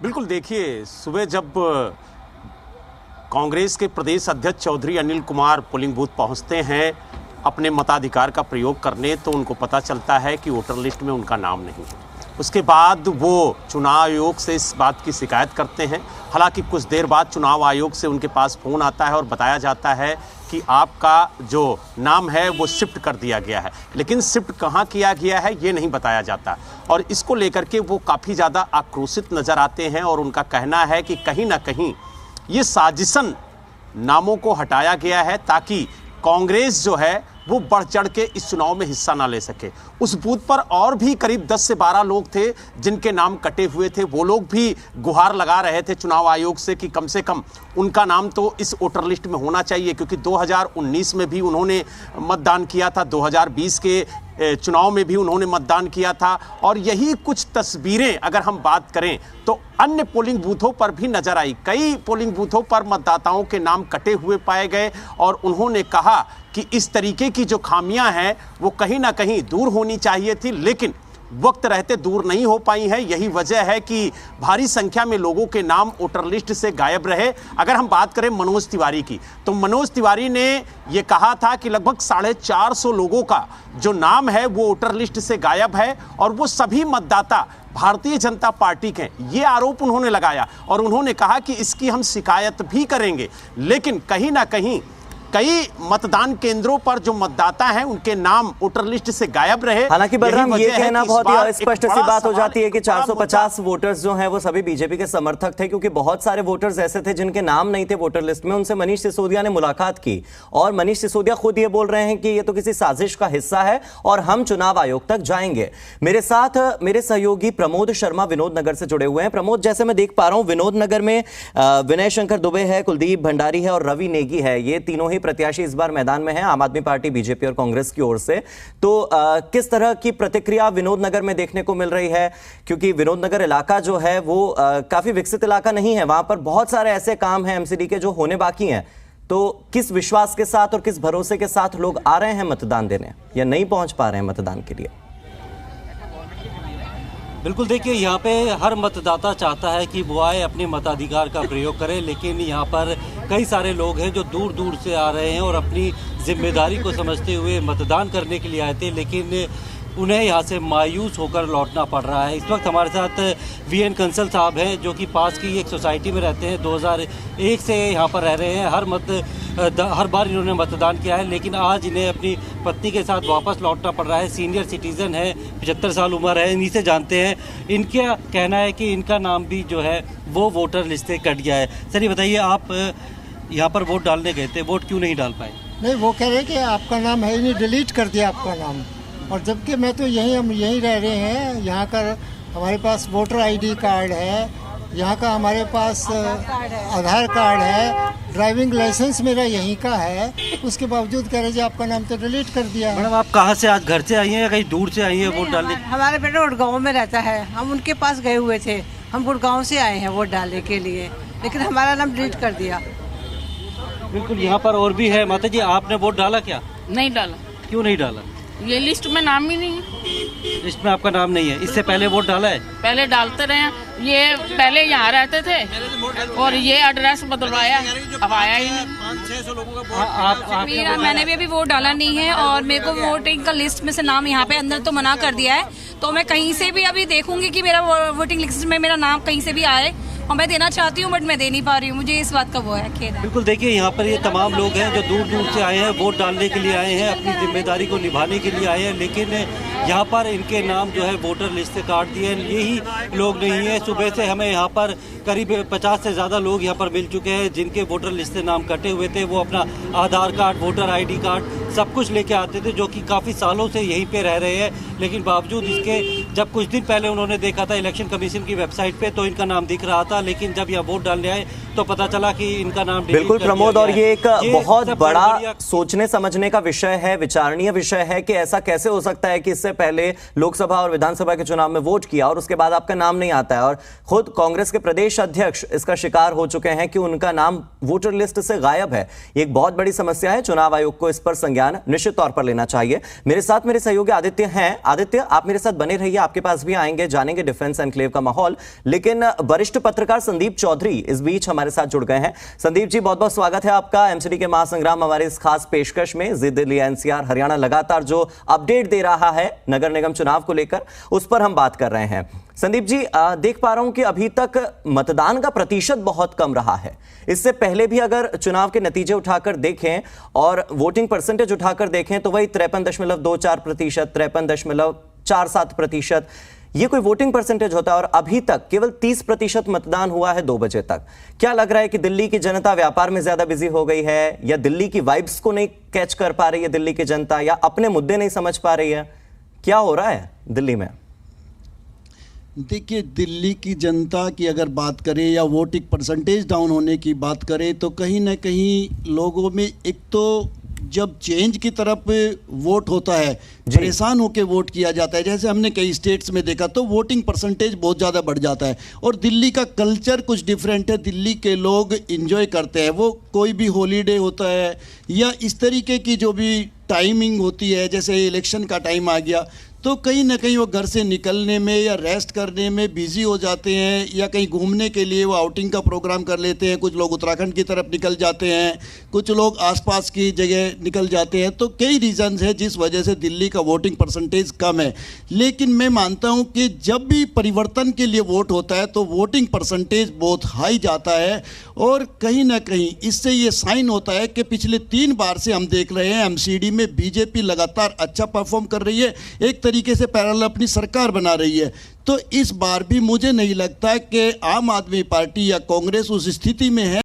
बिल्कुल, देखिए सुबह जब कांग्रेस के प्रदेश अध्यक्ष चौधरी अनिल कुमार पोलिंग बूथ पहुंचते हैं अपने मताधिकार का प्रयोग करने, तो उनको पता चलता है कि वोटर लिस्ट में उनका नाम नहीं है। उसके बाद वो चुनाव आयोग से इस बात की शिकायत करते हैं। हालांकि कुछ देर बाद चुनाव आयोग से उनके पास फ़ोन आता है और बताया जाता है कि आपका जो नाम है वो शिफ्ट कर दिया गया है, लेकिन शिफ्ट कहाँ किया गया है ये नहीं बताया जाता। और इसको लेकर के वो काफ़ी ज़्यादा आक्रोशित नज़र आते हैं और उनका कहना है कि कहीं ना कहीं ये साजिशन नामों को हटाया गया है ताकि कांग्रेस जो है वो बढ़ चढ़ के इस चुनाव में हिस्सा ना ले सके। उस बूथ पर और भी करीब 10 से 12 लोग थे जिनके नाम कटे हुए थे। वो लोग भी गुहार लगा रहे थे चुनाव आयोग से कि कम से कम उनका नाम तो इस वोटर लिस्ट में होना चाहिए, क्योंकि 2019 में भी उन्होंने मतदान किया था, 2020 के चुनाव में भी उन्होंने मतदान किया था। और यही कुछ तस्वीरें अगर हम बात करें तो अन्य पोलिंग बूथों पर भी नजर आई। कई पोलिंग बूथों पर मतदाताओं के नाम कटे हुए पाए गए और उन्होंने कहा कि इस तरीके की जो खामियां हैं वो कहीं ना कहीं दूर होनी चाहिए थी, लेकिन वक्त रहते दूर नहीं हो पाई है। यही वजह है कि भारी संख्या में लोगों के नाम वोटर लिस्ट से गायब रहे। अगर हम बात करें मनोज तिवारी की, तो मनोज तिवारी ने यह कहा था कि लगभग 450 लोगों का जो नाम है वो वोटर लिस्ट से गायब है और वो सभी मतदाता भारतीय जनता पार्टी के हैं। ये आरोप उन्होंने लगाया और उन्होंने कहा कि इसकी हम शिकायत भी करेंगे, लेकिन कहीं ना कहीं कई मतदान केंद्रों पर जो मतदाता हैं उनके नाम वोटर लिस्ट से गायब रहे। हालांकि बलराम, ये कहना बहुत ही स्पष्ट सी बात हो जाती है कि 450 वोटर्स जो हैं वो सभी बीजेपी के समर्थक थे, क्योंकि बहुत सारे वोटर्स ऐसे थे जिनके नाम नहीं थे वोटर लिस्ट में। उनसे मनीष सिसोदिया ने मुलाकात की और मनीष सिसोदिया खुद ये बोल रहे हैं कि ये तो किसी साजिश का हिस्सा है और हम चुनाव आयोग तक जाएंगे। मेरे साथ मेरे सहयोगी प्रमोद शर्मा विनोद नगर से जुड़े हुए हैं। प्रमोद, जैसे मैं देख पा रहा हूं विनोद नगर में विनय शंकर दुबे है, कुलदीप भंडारी है और रवि नेगी है। ये तीनों प्रत्याशी इस बार मैदान में हैं, आम आदमी पार्टी, बीजेपी और कांग्रेस की ओर से। तो किस तरह की प्रतिक्रिया विनोद नगर में देखने को मिल रही है? क्योंकि विनोद नगर इलाका जो है वो काफी विकसित इलाका नहीं है, वहां पर बहुत सारे ऐसे काम हैं एमसीडी के जो होने बाकी हैं। तो किस विश्वास के साथ और किस भरोसे के साथ लोग आ रहे हैं मतदान देने, या नहीं पहुंच पा रहे हैं मतदान के लिए? बिल्कुल, देखिए यहाँ पे हर मतदाता चाहता है कि वो आए, अपने मताधिकार का प्रयोग करे, लेकिन यहाँ पर कई सारे लोग हैं जो दूर दूर से आ रहे हैं और अपनी जिम्मेदारी को समझते हुए मतदान करने के लिए आए थे, लेकिन उन्हें यहाँ से मायूस होकर लौटना पड़ रहा है। इस वक्त हमारे साथ वीएन कंसल साहब हैं जो कि पास की एक सोसाइटी में रहते हैं, 2001 से यहाँ पर रह रहे हैं। हर बार इन्होंने मतदान किया है, लेकिन आज इन्हें अपनी पत्नी के साथ वापस लौटना पड़ रहा है। सीनियर सिटीज़न है, 75 साल उम्र है, इन्हीं से जानते हैं। इनका कहना है कि इनका नाम भी जो है वो वोटर लिस्ट से कट गया है। सर, ये बताइए, आप यहाँ पर वोट डालने गए थे, वोट क्यों नहीं डाल पाए? नहीं, वो कह रहे हैं कि आपका नाम है ही नहीं, डिलीट कर दिया आपका नाम। और जबकि मैं तो हम यहीं रह रहे हैं। यहाँ का हमारे पास वोटर आईडी कार्ड है, यहाँ का हमारे पास आधार कार्ड है, ड्राइविंग लाइसेंस मेरा यहीं का है। उसके बावजूद कह रहे जी आपका नाम तो डिलीट कर दिया। मैडम, आप कहाँ से, आज घर से आई हैं या कहीं दूर से आई हैं वोट डालने? हमारे बेटा गुड़गांव में रहता है, हम उनके पास गए हुए थे। हम गुड़गांव से आए हैं वोट डालने के लिए, लेकिन हमारा नाम डिलीट कर दिया। बिल्कुल, यहाँ पर और भी है। माता जी, आपने वोट डाला क्या? नहीं डाला। क्यों नहीं डाला? ये लिस्ट में नाम ही नहीं है। लिस्ट में आपका नाम नहीं है। इससे पहले वोट डाला है? पहले डालते रहे हैं, ये पहले यहाँ रहते थे और ये एड्रेस बदलवाया, अब आया ही नहीं। मैंने भी अभी वोट डाला नहीं है और मेरे को वोटिंग का लिस्ट में से नाम यहाँ पे अंदर तो मना कर दिया है। तो मैं कहीं से भी अभी देखूंगी कि मेरा वोटिंग लिस्ट में मेरा नाम कहीं से भी आए, और मैं देना चाहती हूँ बट मैं दे नहीं पा रही हूँ। मुझे इस बात का वो है, खेद है। बिल्कुल, देखिए यहाँ पर ये तमाम लोग हैं जो दूर दूर से आए हैं, वोट डालने के लिए आए हैं, अपनी जिम्मेदारी को निभाने के लिए आए हैं, लेकिन यहाँ पर इनके नाम जो है वोटर लिस्ट से काट दिए। यही लोग नहीं है, सुबह से हमें यहाँ पर करीब 50 से ज़्यादा लोग यहाँ पर मिल चुके हैं जिनके वोटर लिस्ट से नाम कटे हुए थे। वो अपना आधार कार्ड, वोटर ID कार्ड सब कुछ लेके आते थे, जो कि काफ़ी सालों से यहीं पे रह रहे हैं। लेकिन बावजूद इसके, जब कुछ दिन पहले उन्होंने देखा था इलेक्शन कमीशन की वेबसाइट पे तो इनका नाम दिख रहा था, लेकिन जब यह वोट डालने आए तो पता चला कि इनका नाम बिल्कुल प्रमोद, और ये एक बहुत बड़ा सोचने समझने का विषय है, विचारणीय विषय है कि ऐसा कैसे हो सकता है कि इससे पहले लोकसभा और विधानसभा के चुनाव में वोट किया और उसके बाद आपका नाम नहीं आता है। और खुद कांग्रेस के प्रदेश अध्यक्ष इसका शिकार हो चुके हैं कि उनका नाम वोटर लिस्ट से गायब है। ये एक बहुत बड़ी समस्या है। चुनाव आयोग को इस पर संज्ञान निश्चित तौर पर लेना चाहिए। मेरे साथ मेरे सहयोगी आदित्य हैं। आदित्य, आप मेरे साथ बने रहिए, आपके पास भी आएंगे, जानेंगे डिफेंस एनक्लेव का माहौल। लेकिन वरिष्ठ पत्रकार संदीप चौधरी इस बीच हमारे साथ जुड़ गए हैं। संदीप जी, बहुत बहुत स्वागत है आपका एमसीडी के महासंग्राम हमारे इस खास पेशकश में। जिद दिल्ली एनसीआर हरियाणा लगातार जो अपडेट दे रहा है नगर निगम चुनाव को लेकर, उस पर हम बात कर रहे हैं। संदीप जी, देख पा रहा हूं कि अभी तक मतदान का प्रतिशत बहुत कम रहा है। इससे पहले भी अगर चुनाव के नतीजे उठाकर देखें और वोटिंग परसेंटेज उठाकर देखें तो वही 53.24%, 53.47%, ये कोई वोटिंग परसेंटेज होता है। और अभी तक केवल 30% मतदान हुआ है 2 बजे तक। क्या लग रहा है कि दिल्ली की जनता व्यापार में ज्यादा बिजी हो गई है, या दिल्ली की वाइब्स को नहीं कैच कर पा रही है दिल्ली की जनता, या अपने मुद्दे नहीं समझ पा रही है? क्या हो रहा है दिल्ली में? देखिए, दिल्ली की जनता की अगर बात करें या वोटिंग परसेंटेज डाउन होने की बात करें तो कहीं ना कहीं लोगों में एक तो जब चेंज की तरफ वोट होता है, परेशान होकर वोट किया जाता है। जैसे हमने कई स्टेट्स में देखा तो वोटिंग परसेंटेज बहुत ज़्यादा बढ़ जाता है। और दिल्ली का कल्चर कुछ डिफरेंट है। दिल्ली के लोग इंजॉय करते हैं, वो कोई भी हॉलीडे होता है या इस तरीके की जो भी टाइमिंग होती है, जैसे इलेक्शन का टाइम आ गया तो कहीं ना कहीं वो घर से निकलने में या रेस्ट करने में बिजी हो जाते हैं, या कहीं घूमने के लिए वो आउटिंग का प्रोग्राम कर लेते हैं। कुछ लोग उत्तराखंड की तरफ निकल जाते हैं, कुछ लोग आसपास की जगह निकल जाते हैं। तो कई रीजंस हैं जिस वजह से दिल्ली का वोटिंग परसेंटेज कम है। लेकिन मैं मानता हूं कि जब भी परिवर्तन के लिए वोट होता है तो वोटिंग परसेंटेज बहुत हाई जाता है। और कहीं ना कहीं इससे ये साइन होता है कि पिछले 3 बार से हम देख रहे हैं एमसीडी में बीजेपी लगातार अच्छा परफॉर्म कर रही है, एक तरीके से पैरेलल अपनी सरकार बना रही है। तो इस बार भी मुझे नहीं लगता कि आम आदमी पार्टी या कांग्रेस उस स्थिति में है